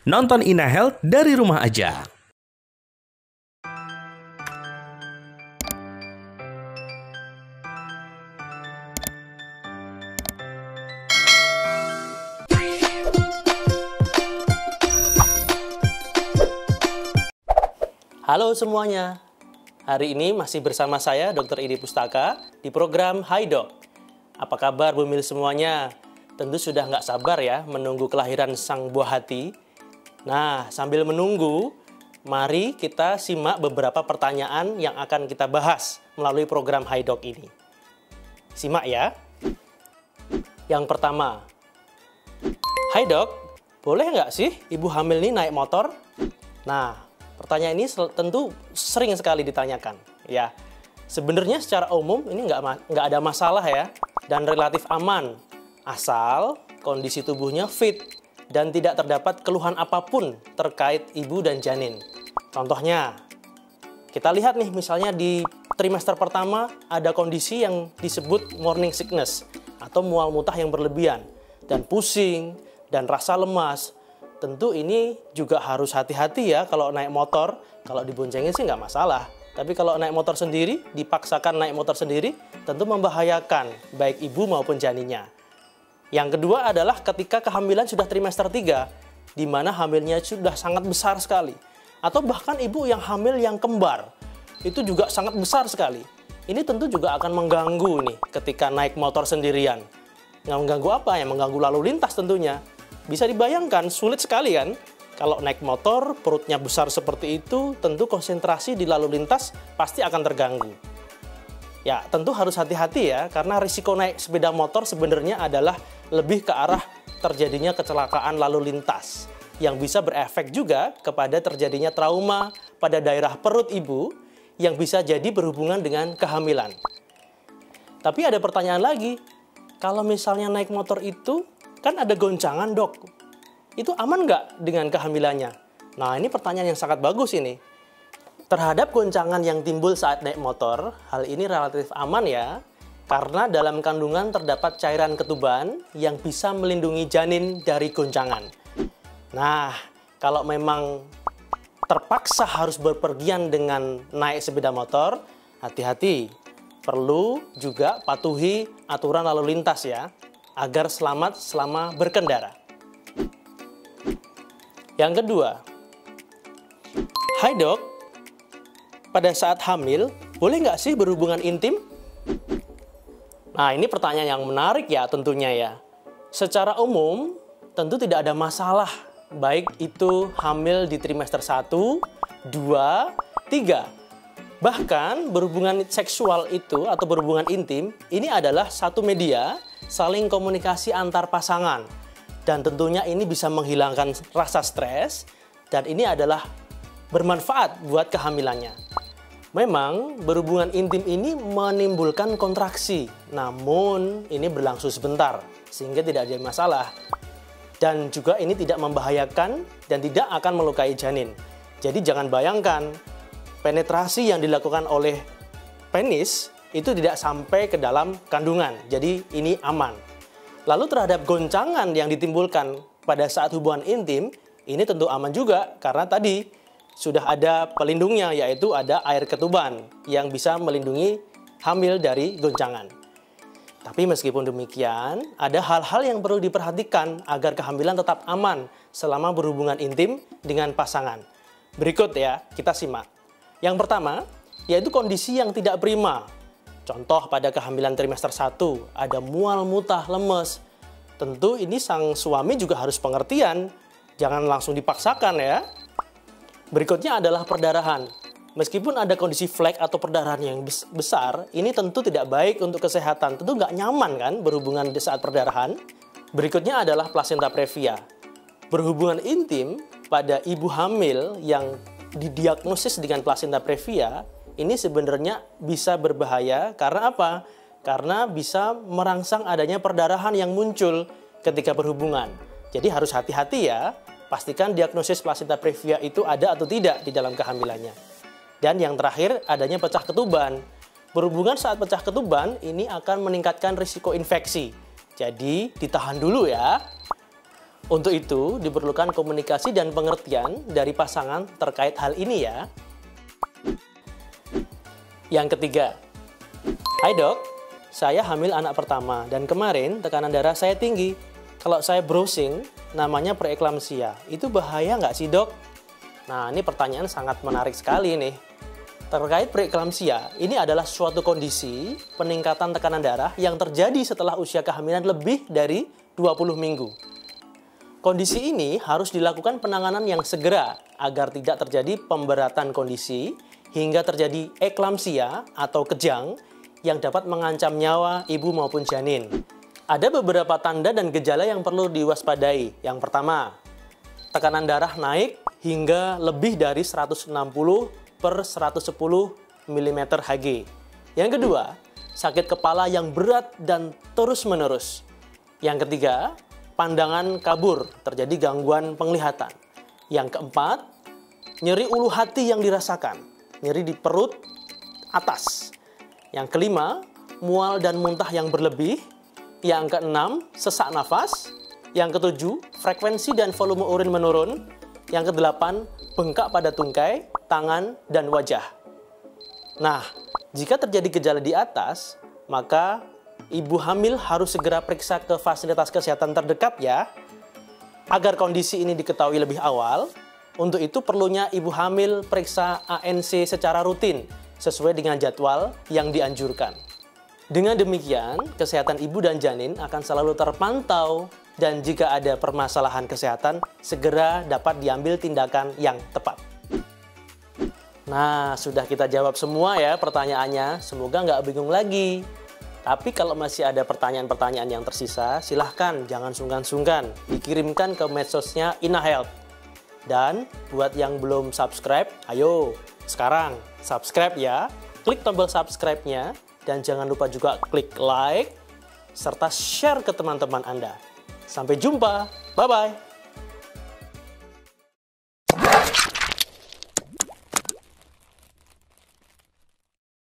Nonton Ina Health dari rumah aja. Halo semuanya, hari ini masih bersama saya Dr. Idi Pustaka di program Hai Dok. Apa kabar bumil semuanya? Tentu sudah nggak sabar ya menunggu kelahiran sang buah hati. Nah, sambil menunggu, mari kita simak beberapa pertanyaan yang akan kita bahas melalui program Hai Dok ini. Simak ya. Yang pertama, Hai Dok, boleh nggak sih ibu hamil ini naik motor? Nah, pertanyaan ini tentu sering sekali ditanyakan. Ya, sebenarnya secara umum ini nggak ada masalah ya, dan relatif aman, asal kondisi tubuhnya fit dan tidak terdapat keluhan apapun terkait ibu dan janin. Contohnya, kita lihat nih misalnya di trimester pertama ada kondisi yang disebut morning sickness atau mual muntah yang berlebihan dan pusing dan rasa lemas. Tentu ini juga harus hati-hati ya kalau naik motor. Kalau diboncengin sih nggak masalah. Tapi kalau naik motor sendiri, dipaksakan naik motor sendiri, tentu membahayakan baik ibu maupun janinnya. Yang kedua adalah ketika kehamilan sudah trimester 3, di mana hamilnya sudah sangat besar sekali. Atau bahkan ibu yang hamil yang kembar, itu juga sangat besar sekali. Ini tentu juga akan mengganggu nih ketika naik motor sendirian. Mengganggu apa ya? Mengganggu lalu lintas tentunya. Bisa dibayangkan, sulit sekali kan? Kalau naik motor, perutnya besar seperti itu, tentu konsentrasi di lalu lintas pasti akan terganggu. Ya, tentu harus hati-hati ya, karena risiko naik sepeda motor sebenarnya adalah lebih ke arah terjadinya kecelakaan lalu lintas, yang bisa berefek juga kepada terjadinya trauma pada daerah perut ibu, yang bisa jadi berhubungan dengan kehamilan. Tapi ada pertanyaan lagi, kalau misalnya naik motor itu, kan ada goncangan dok, itu aman nggak dengan kehamilannya? Nah ini pertanyaan yang sangat bagus ini. Terhadap goncangan yang timbul saat naik motor, hal ini relatif aman ya, karena dalam kandungan terdapat cairan ketuban yang bisa melindungi janin dari goncangan. Nah, kalau memang terpaksa harus berpergian dengan naik sepeda motor, hati-hati, perlu juga patuhi aturan lalu lintas ya, agar selamat selama berkendara. Yang kedua, Hai dok, pada saat hamil, boleh nggak sih berhubungan intim? Nah, ini pertanyaan yang menarik ya tentunya ya. Secara umum, tentu tidak ada masalah, baik itu hamil di trimester 1, 2, 3. Bahkan berhubungan seksual itu atau berhubungan intim, ini adalah satu media saling komunikasi antar pasangan. Dan tentunya ini bisa menghilangkan rasa stres dan ini adalah bermanfaat buat kehamilannya. Memang berhubungan intim ini menimbulkan kontraksi, namun ini berlangsung sebentar sehingga tidak ada masalah. Dan juga ini tidak membahayakan dan tidak akan melukai janin. Jadi jangan bayangkan penetrasi yang dilakukan oleh penis itu tidak sampai ke dalam kandungan, jadi ini aman. Lalu terhadap goncangan yang ditimbulkan pada saat hubungan intim, ini tentu aman juga karena tadi sudah ada pelindungnya, yaitu ada air ketuban yang bisa melindungi hamil dari goncangan. Tapi meskipun demikian, ada hal-hal yang perlu diperhatikan agar kehamilan tetap aman selama berhubungan intim dengan pasangan. Berikut ya, kita simak. Yang pertama, yaitu kondisi yang tidak prima. Contoh pada kehamilan trimester 1, ada mual, muntah, lemes. Tentu ini sang suami juga harus pengertian, jangan langsung dipaksakan ya. Berikutnya adalah perdarahan. Meskipun ada kondisi flek atau perdarahan yang besar, ini tentu tidak baik untuk kesehatan. Tentu nggak nyaman kan berhubungan di saat perdarahan. Berikutnya adalah plasenta previa. Berhubungan intim pada ibu hamil yang didiagnosis dengan plasenta previa, ini sebenarnya bisa berbahaya karena apa? Karena bisa merangsang adanya perdarahan yang muncul ketika berhubungan. Jadi harus hati-hati ya, pastikan diagnosis plasenta previa itu ada atau tidak di dalam kehamilannya. Dan yang terakhir, adanya pecah ketuban. Berhubungan saat pecah ketuban, ini akan meningkatkan risiko infeksi. Jadi ditahan dulu ya. Untuk itu, diperlukan komunikasi dan pengertian dari pasangan terkait hal ini ya. Yang ketiga, "Hai dok, saya hamil anak pertama dan kemarin tekanan darah saya tinggi. Kalau saya browsing, namanya preeklamsia. Itu bahaya nggak sih dok?" Nah, ini pertanyaan sangat menarik sekali nih. Terkait preeklamsia, ini adalah suatu kondisi peningkatan tekanan darah yang terjadi setelah usia kehamilan lebih dari 20 minggu. Kondisi ini harus dilakukan penanganan yang segera agar tidak terjadi pemberatan kondisi hingga terjadi eklamsia atau kejang yang dapat mengancam nyawa ibu maupun janin. Ada beberapa tanda dan gejala yang perlu diwaspadai. Yang pertama, tekanan darah naik hingga lebih dari 160/110 mm Hg. Yang kedua, sakit kepala yang berat dan terus-menerus. Yang ketiga, pandangan kabur, terjadi gangguan penglihatan. Yang keempat, nyeri ulu hati yang dirasakan, nyeri di perut atas. Yang kelima, mual dan muntah yang berlebih. Yang keenam, sesak nafas. Yang ketujuh, frekuensi dan volume urin menurun. Yang kedelapan, bengkak pada tungkai, tangan, dan wajah. Nah, jika terjadi gejala di atas, maka ibu hamil harus segera periksa ke fasilitas kesehatan terdekat ya. Agar kondisi ini diketahui lebih awal, untuk itu perlunya ibu hamil periksa ANC secara rutin sesuai dengan jadwal yang dianjurkan. Dengan demikian, kesehatan ibu dan janin akan selalu terpantau dan jika ada permasalahan kesehatan, segera dapat diambil tindakan yang tepat. Nah, sudah kita jawab semua ya pertanyaannya, semoga nggak bingung lagi. Tapi kalau masih ada pertanyaan-pertanyaan yang tersisa, silahkan jangan sungkan-sungkan dikirimkan ke medsosnya InaHealth. Dan buat yang belum subscribe, ayo sekarang subscribe ya. Klik tombol subscribe-nya dan jangan lupa juga klik like serta share ke teman-teman Anda. Sampai jumpa, bye-bye.